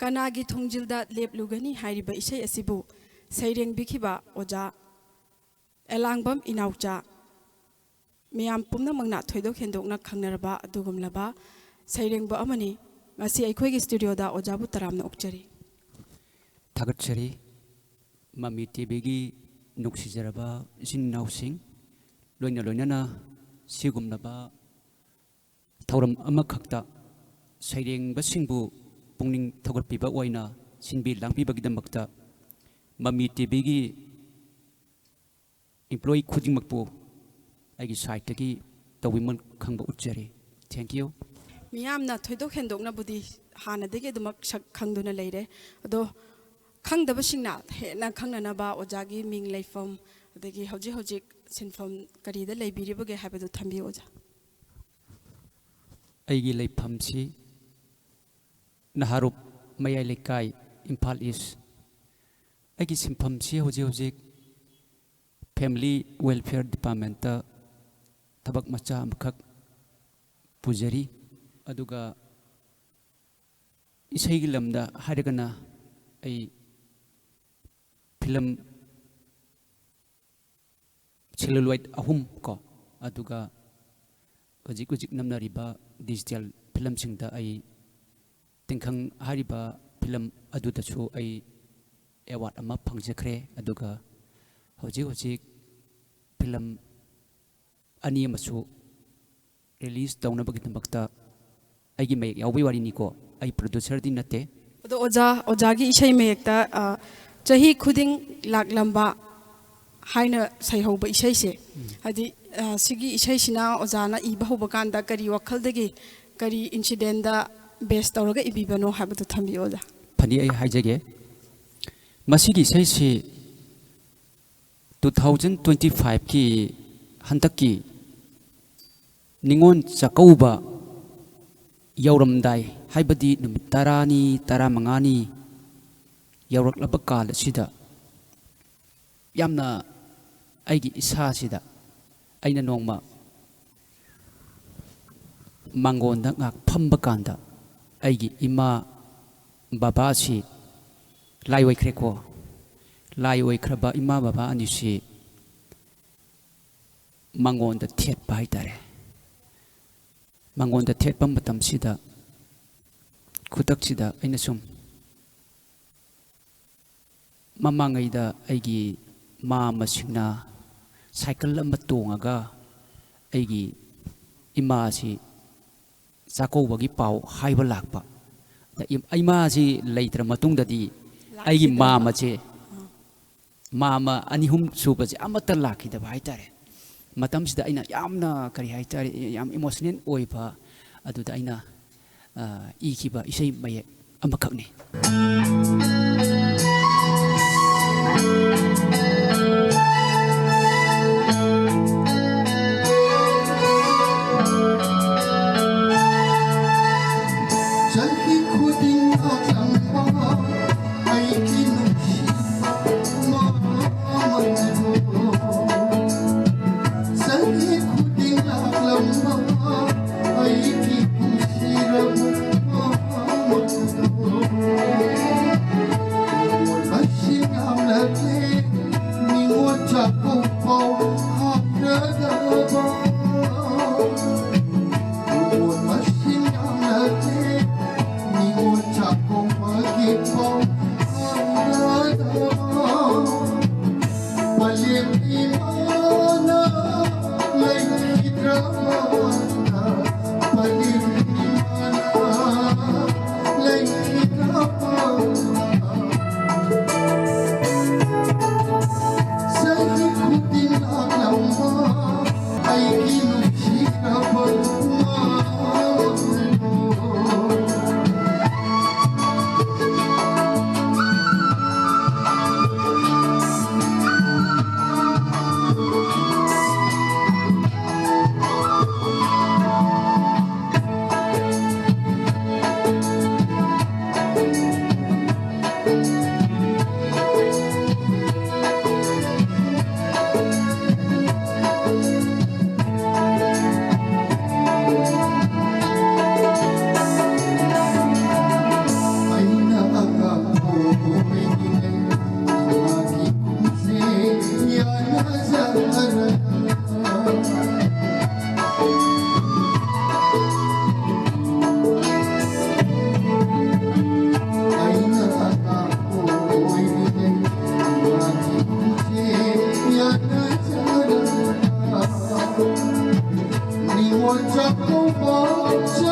ꯀꯅꯥꯒꯤ ꯊꯣꯡꯖꯤꯜꯗ ꯂꯦꯞꯂꯨꯒꯅꯤ ꯍꯥꯏꯔꯤꯕ ꯏꯁꯩ ꯑꯁꯤꯕꯨ ꯁꯩꯔꯦꯡꯕꯤꯈꯤꯕ ꯑꯣꯖꯥ ꯑꯦꯂꯥꯡꯕꯝ ꯏꯅꯥꯎꯆꯥ ꯃꯤꯌꯥꯝ ꯄꯨꯝꯅꯃꯛꯅ ꯊꯣꯏꯗꯣꯛ ꯍꯦꯟꯗꯣꯛꯅ ꯈꯪꯅꯔꯕ ꯑꯗꯨꯒꯨꯝꯂꯕ ꯁꯩꯔꯦꯡꯕ ꯑꯃꯅꯤ ꯉꯁꯤ ꯑꯩꯈꯣꯏꯒꯤ ꯁ꯭ꯇꯨꯗꯤꯑꯣꯗ ꯑꯣꯖꯥꯕꯨ ꯇꯔꯥꯝꯅ ꯑꯣꯛꯆꯔꯤ ꯊꯥꯒꯠꯆꯔꯤ ꯃꯃꯤ ꯇꯤꯚꯤꯒꯤ ꯅꯨꯡꯁꯤꯖꯔꯕ ꯏꯆꯤꯟ ꯏꯅꯥꯎꯁꯤꯡ ꯂꯣꯏꯅꯅ ꯁꯤꯒꯨꯝꯂꯕ ꯊꯧꯔꯝ ꯑꯃꯈꯛꯇ ꯁꯩꯔꯦꯡꯕꯁꯤꯡꯕꯨ ꯄꯨꯛꯅꯤꯡ ꯊꯧꯒꯠꯄꯤꯕ ꯑꯣꯏꯅ ꯁꯤꯟꯕꯤ ꯂꯥꯡꯕꯤꯕꯒꯤꯗꯃꯛꯇ ꯃꯃꯤ ꯇꯤꯚꯤꯒꯤ ꯏꯝꯄ꯭ꯂꯣꯌꯤ ꯈꯨꯗꯤꯡꯃꯛꯄꯨ ꯑꯩꯒꯤ ꯁꯥꯏꯠꯇꯒꯤ ꯇꯧꯕꯤꯃꯜ ꯈꯪꯕ ꯎꯠꯆꯔꯤ ꯊꯦꯡꯛ ꯌꯨ ꯃꯤꯌꯥꯝꯅ ꯊꯣꯏꯗꯣꯛ ꯍꯦꯟꯗꯣꯛꯅꯕꯨꯗꯤ ꯍꯥꯟꯅꯗꯒꯤ ꯑꯗꯨꯃꯛ ꯁꯛ ꯈꯪꯗꯨꯅ ꯂꯩꯔꯦ ꯑꯗꯣ ꯈꯪꯗꯕꯁꯤꯡꯅ ꯍꯦꯟꯅ ꯈꯪꯅꯅꯕ ꯑꯣꯖꯥꯒꯤ ꯃꯤꯡ ꯂꯩꯐꯝ ꯑꯗꯒꯤ ꯍꯧꯖꯤꯛ ꯍꯧꯖꯤꯛ ꯁꯤꯟꯐꯝ ꯀꯔꯤꯗ ꯂꯩꯕꯤꯔꯤꯕꯒꯦ ꯍꯥꯏꯕꯗꯨ ꯊꯝꯕꯤꯌꯨ ꯑꯣꯖꯥ ꯑꯩꯒꯤ ꯂꯩꯐꯝꯁꯤ ꯅꯍꯥꯔꯨꯞ ꯃꯌꯥꯏ ꯂꯩꯀꯥꯏ ꯏꯝꯐꯥꯜ ꯏꯁ ꯑꯩꯒꯤ ꯁꯤꯟꯐꯝꯁꯤ ꯍꯧꯖꯤꯛ ꯐꯦꯃꯤꯂꯤ ꯋꯦꯜꯐꯤꯌꯔ ꯗꯤꯄꯥꯔꯠꯃꯦꯟꯇ ꯊꯕꯛ ꯃꯆꯥ ꯑꯃꯈꯛ ꯄꯨꯖꯔꯤ ꯑꯗꯨꯒ ꯏꯁꯩꯒꯤ ꯂꯝꯗ ꯍꯥꯏꯔꯒꯅ ꯑꯩ ꯐꯤꯂꯝ ꯁꯦꯂꯨꯂꯣꯏꯠ 3 ꯀꯣ ꯑꯗꯨꯒ ꯍꯧꯖꯤꯛ ꯅꯝꯅꯔꯤꯕ ꯗꯤꯖꯤꯇꯦꯜ ꯐꯤꯂꯝꯁꯤꯡꯗ ꯑꯩ ꯇꯤꯡꯈꯪ ꯍꯥꯏꯔꯤꯕ ꯐꯤꯂꯝ ꯑꯗꯨꯗꯁꯨ ꯑꯩ ꯑꯦꯋꯥꯔꯗ ꯑꯃ ꯐꯪꯖꯈ꯭ꯔꯦ ꯑꯗꯨꯒ ꯍꯧꯖꯤꯛ ꯐꯤꯂꯝ 2 ꯑꯃꯁꯨ ꯔꯤꯂꯤꯁ ꯇꯧꯅꯕꯒꯤꯗꯃꯛꯇ ꯑꯩꯒꯤ ꯃꯌꯦꯛ ꯌꯥꯎꯕꯩ ꯋꯥꯔꯤꯅꯤꯀꯣ ꯑꯩ ꯄ꯭ꯔꯣꯗ꯭ꯌꯨꯁꯔꯗꯤ ꯅꯠꯇꯦ ꯑꯗꯣ ꯑꯣꯖꯥꯒꯤ ꯏꯁꯩ ꯃꯌꯦꯛꯇ ꯆꯍꯤ ꯈꯨꯗꯤꯡ ꯂꯥꯛꯂꯝꯕ ꯍꯥꯏꯅ ꯁꯩꯍꯧꯕ ꯏꯁꯩꯁꯦ ꯍꯥꯏꯗꯤ ꯁꯤꯒꯤ ꯏꯁꯩꯁꯤꯅ ꯑꯣꯖꯥꯅ ꯏꯕ ꯍꯧꯕ ꯀꯥꯟꯗ ꯀꯔꯤ ꯋꯥꯈꯜꯗꯒꯤ ꯀꯔꯤ ꯏꯟꯁꯤꯗꯦꯟꯗ ꯕꯦꯁ ꯇꯧꯔꯒ ꯏꯕꯤꯕꯅꯣ ꯍꯥꯏꯕꯗꯨ ꯊꯝꯕꯤꯌꯨ ꯑꯣꯖꯥ ꯐꯅꯤ ꯑꯩ ꯍꯥꯏꯖꯒꯦ ꯃꯁꯤꯒꯤ ꯏꯁꯩꯁꯤ 2025ꯀꯤ ꯍꯟꯗꯛꯀꯤ ꯅꯤꯉꯣꯜ ꯆꯥꯛꯀꯧꯕ ꯌꯧꯔꯝꯗꯥꯏ ꯍꯥꯏꯕꯗꯤ ꯅꯨꯃꯤꯠ 10ꯅꯤ 15ꯅꯤ ꯌꯧꯔꯛꯂꯕ ꯀꯥꯜ ꯑꯁꯤꯗ ꯌꯥꯝꯅ ꯑꯩꯒꯤ ꯏꯁꯥꯁꯤꯗ ꯑꯩꯅ ꯅꯣꯡꯃ ꯃꯥꯡꯒꯣꯟꯗ ꯉꯥꯛ ꯐꯝꯕ ꯀꯥꯟꯗ ꯑꯩꯒꯤ ꯏꯃꯥ ꯕꯕꯥꯁꯤ ꯂꯥꯏ ꯑꯣꯏꯈ꯭ꯔꯦꯀꯣ ꯂꯥꯏ ꯑꯣꯏꯈ꯭ꯔꯕ ꯏꯃꯥ ꯕꯕꯥ ꯑꯅꯤꯁꯤ ꯃꯥꯡꯒꯣꯟꯗ ꯊꯦꯠꯄ ꯍꯥꯏꯇꯥꯔꯦ ꯃꯥꯡꯒꯣꯟꯗ ꯊꯦꯠꯄ ꯃꯇꯝꯁꯤꯗ ꯈꯨꯗꯛꯁꯤꯗ ꯑꯩꯅ ꯁꯨꯝ ꯃꯃꯥꯡꯉꯩꯗ ꯑꯩꯒꯤ ꯃꯥꯝꯃꯁꯤꯡꯅ ꯁꯥꯏꯀꯜ ꯑꯃ ꯇꯣꯡꯉꯒ ꯑꯩꯒꯤ ꯏꯃꯥꯁꯤ ꯆꯥꯛꯀꯧꯕꯒꯤ ꯄꯥꯎ ꯍꯥꯏꯕ ꯂꯥꯛꯄ ꯏꯃꯥꯁꯤ ꯂꯩꯇ꯭ꯔ ꯃꯇꯨꯡꯗꯗꯤ ꯑꯩꯒꯤ ꯃꯥꯝꯃꯁꯦ ꯃꯥꯝꯃ 2-3 ꯁꯨꯕꯁꯦ ꯑꯃꯠꯇ ꯂꯥꯛꯈꯤꯗꯕ ꯍꯥꯏꯇꯥꯔꯦ ꯃꯇꯝꯁꯤꯗ ꯑꯩꯅ ꯌꯥꯝꯅ ꯀꯔꯤ ꯍꯥꯏꯇꯥꯔꯦ ꯌꯥꯝ ꯏꯃꯣꯁꯅꯦꯜ ꯑꯣꯏꯕ ꯑꯗꯨꯗ ꯑꯩꯅ ꯏꯈꯤꯕ ꯏꯁꯩ ꯃꯌꯦꯛ ꯑꯃꯈꯛꯅꯤ 자꾸 멈춰기가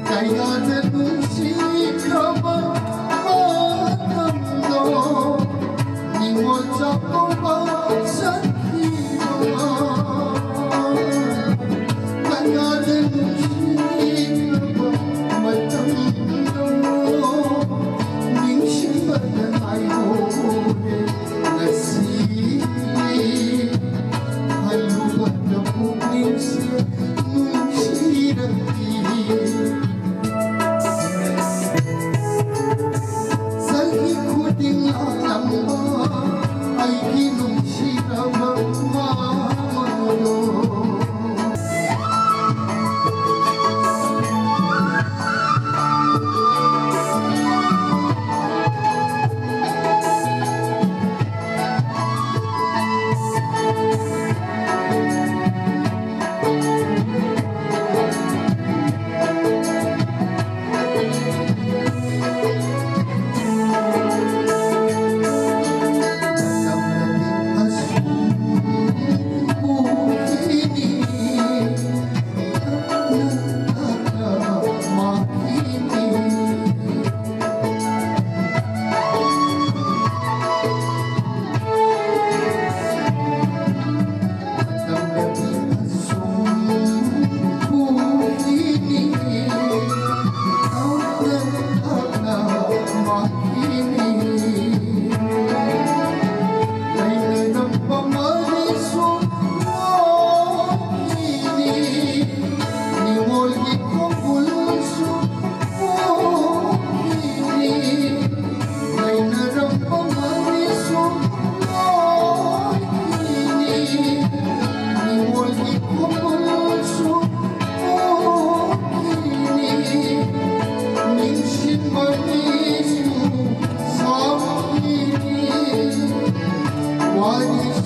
가야는 눈시가만 마음도 니모 자꾸 멈춰기가 가야는 눈시가만 마음도 닝심받는 아이고의 나시 Why